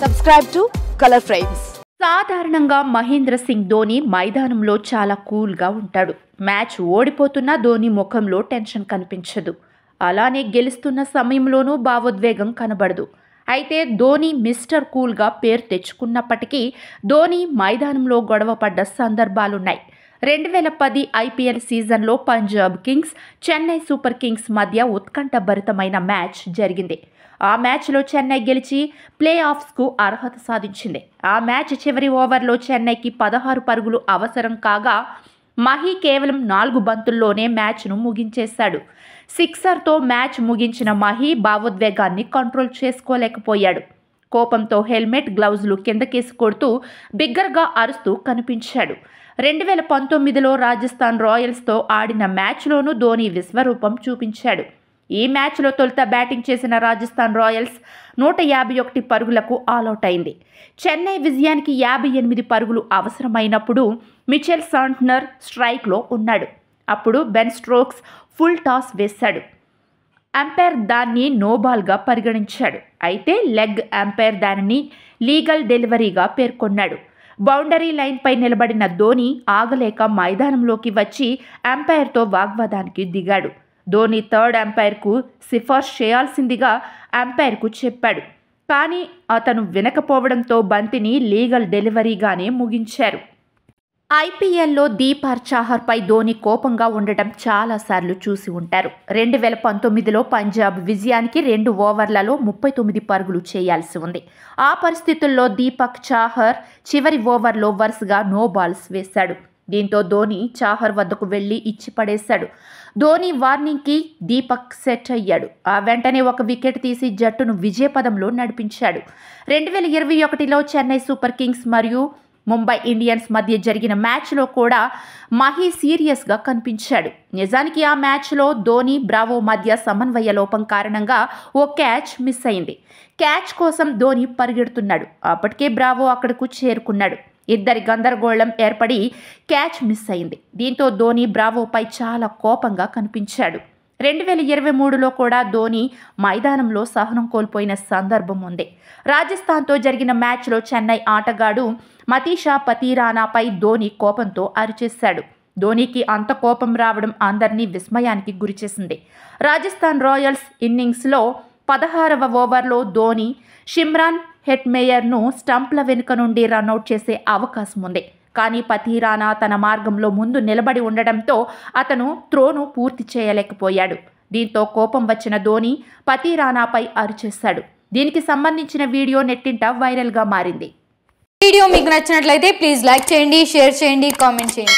Subscribe to Color Frames. సాధారణంగా మహేంద్ర సింగ్ ధోని మైదానంలో చాలా కూల్గా ఉంటాడు. మ్యాచ్ ఓడిపోతున్న ధోని ముఖంలో టెన్షన్ కనిపించదు. అలానే గెలుస్తున్న సమయంలోనూ భావోద్వేగం కనబడదు. అయితే ధోని మిస్టర్ కూల్గా పేరు తెచ్చుకున్నప్పటికీ ధోని మైదానంలో గొడవపడ్డ సందర్భాలున్నాయి. 2010 ఐపీఎల్ సీజన్లో Punjab Kings, Chennai super Kings మధ్య ఉత్కంఠభరితమైన మ్యాచ్ జరిగింది. ఆ మ్యాచ్లో చెన్నై గెలిచి ప్లే ఆఫ్స్కు అర్హత సాధించింది. ఆ మ్యాచ్ చివరి ఓవర్లో చెన్నైకి 16 పరుగులు అవసరం కాగా మహీ కేవలం 4 బంతుల్లోనే మ్యాచ్ను ముగించేశాడు. సిక్సర్తో మ్యాచ్ ముగించిన మహీ భావోద్వేగాన్ని కంట్రోల్ చేసుకోలేకపోయాడు. కోపంతో హెల్మెట్, గ్లౌజులు కిందకేసి కొడుతూ బిగ్గరగా అరుస్తూ కనిపించాడు. 2019లో రాజస్థాన్ రాయల్స్తో ఆడిన మ్యాచ్లోనూ ధోని విశ్వరూపం చూపించాడు. ఈ మ్యాచ్లో తొలుత బ్యాటింగ్ చేసిన రాజస్థాన్ రాయల్స్ 151 పరుగులకు ఆలౌట్ అయింది. చెన్నై విజయానికి 58 పరుగులు అవసరమైనప్పుడు మిచెల్ శాంట్నర్ స్ట్రైక్లో ఉన్నాడు. అప్పుడు బెన్ స్టోక్స్ ఫుల్ టాస్ వేశాడు. అంపైర్ దాన్ని నోబాల్గా పరిగణించాడు. అయితే లెగ్ అంపైర్ దానిని లీగల్ డెలివరీగా పేర్కొన్నాడు. బౌండరీ లైన్పై నిలబడిన ధోని ఆగలేక మైదానంలోకి వచ్చి అంపైర్తో వాగ్వాదానికి దిగాడు. ధోని థర్డ్ అంపైర్కు సిఫార్సు చేయాల్సిందిగా అంపైర్కు చెప్పాడు. కానీ అతను వినకపోవడంతో బంతిని లీగల్ డెలివరీగానే ముగించారు. ఐపీఎల్లో దీపక్ చాహర్పై ధోని కోపంగా ఉండటం చాలాసార్లు చూసి ఉంటారు. 2019లో పంజాబ్ విజయానికి 2 ఓవర్లలో 39 పరుగులు చేయాల్సి ఉంది. ఆ పరిస్థితుల్లో దీపక్ చాహర్ చివరి ఓవర్లో వరుసగా నో బాల్స్ వేశాడు. దీంతో ధోని చాహర్ వద్దకు వెళ్లి ఇచ్చి పడేశాడు. ధోని వార్నింగ్కి దీపక్ సెట్ అయ్యాడు. ఆ వెంటనే ఒక వికెట్ తీసి జట్టును విజయపదంలో నడిపించాడు. 2021లో చెన్నై సూపర్ కింగ్స్ మరియు ముంబై ఇండియన్స్ మధ్య జరిగిన మ్యాచ్లో కూడా మహీ సీరియస్గా కనిపించాడు. నిజానికి ఆ మ్యాచ్లో ధోని, బ్రావో మధ్య సమన్వయ లోపం కారణంగా ఓ క్యాచ్ మిస్ అయింది. క్యాచ్ కోసం ధోని పరిగెడుతున్నాడు. అప్పటికే బ్రావో అక్కడకు చేరుకున్నాడు. ఇద్దరి గందరగోళం ఏర్పడి క్యాచ్ మిస్ అయింది. దీంతో ధోని బ్రావోపై చాలా కోపంగా కనిపించాడు. 2023లో కూడా ధోని మైదానంలో సహనం కోల్పోయిన సందర్భం ఉంది. రాజస్థాన్తో జరిగిన మ్యాచ్లో చెన్నై ఆటగాడు మతీషా పతిరానాపై ధోని కోపంతో అరిచేశాడు. ధోనికి అంత కోపం రావడం అందరినీ విస్మయానికి గురిచేసింది. రాజస్థాన్ రాయల్స్ ఇన్నింగ్స్లో 16వ ఓవర్లో ధోని షిమ్రాన్ హెట్మేయర్ను స్టంప్ల వెనుక నుండి రన్అట్ చేసే అవకాశం ఉంది. కానీ పతిరానా తన మార్గంలో ముందు నిలబడి ఉండడంతో అతను త్రోను పూర్తి చేయలేకపోయాడు. దీంతో కోపం వచ్చిన ధోని పతిరానాపై అరిచేశాడు. దీనికి సంబంధించిన వీడియో నెట్టింట వైరల్గా మారింది. వీడియో మీకు నచ్చినట్లయితే ప్లీజ్ లైక్ చేయండి, షేర్ చేయండి, కామెంట్ చేయండి.